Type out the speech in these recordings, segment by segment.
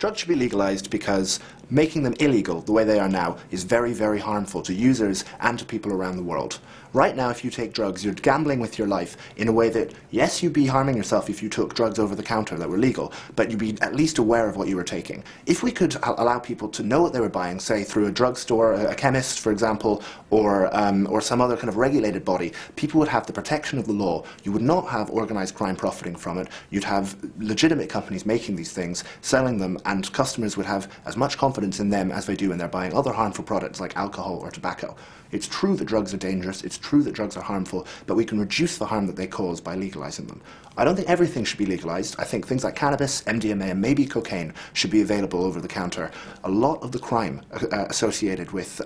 Drugs should be legalized because making them illegal the way they are now is very, very harmful to users and to people around the world. Right now, if you take drugs, you're gambling with your life in a way that, yes, you'd be harming yourself if you took drugs over the counter that were legal, but you'd be at least aware of what you were taking. If we could allow people to know what they were buying, say through a drugstore, a chemist, for example, or some other kind of regulated body, people would have the protection of the law. You would not have organized crime profiting from it. You'd have legitimate companies making these things, selling them, and customers would have as much confidence in them as they do when they're buying other harmful products like alcohol or tobacco. It's true that drugs are dangerous, it's true that drugs are harmful, but we can reduce the harm that they cause by legalizing them. I don't think everything should be legalized. I think things like cannabis, MDMA, and maybe cocaine should be available over the counter. A lot of the crime associated with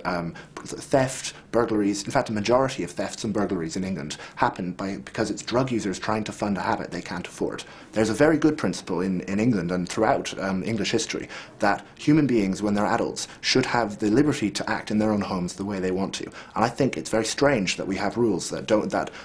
theft, burglaries, in fact a majority of thefts and burglaries in England happen because it's drug users trying to fund a habit they can't afford. There's a very good principle in England and throughout English history that human beings, when they're adults, should have the liberty to act in their own homes the way they want to. And I think it's very strange that we have rules that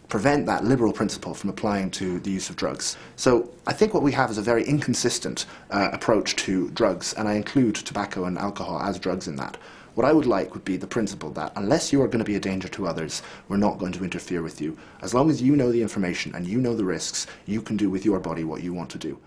prevent that liberal principle from applying to the use of drugs. So I think what we have is a very inconsistent approach to drugs, and I include tobacco and alcohol as drugs in that. What I would like would be the principle that unless you are going to be a danger to others, we're not going to interfere with you. As long as you know the information and you know the risks, you can do with your body what you want to do.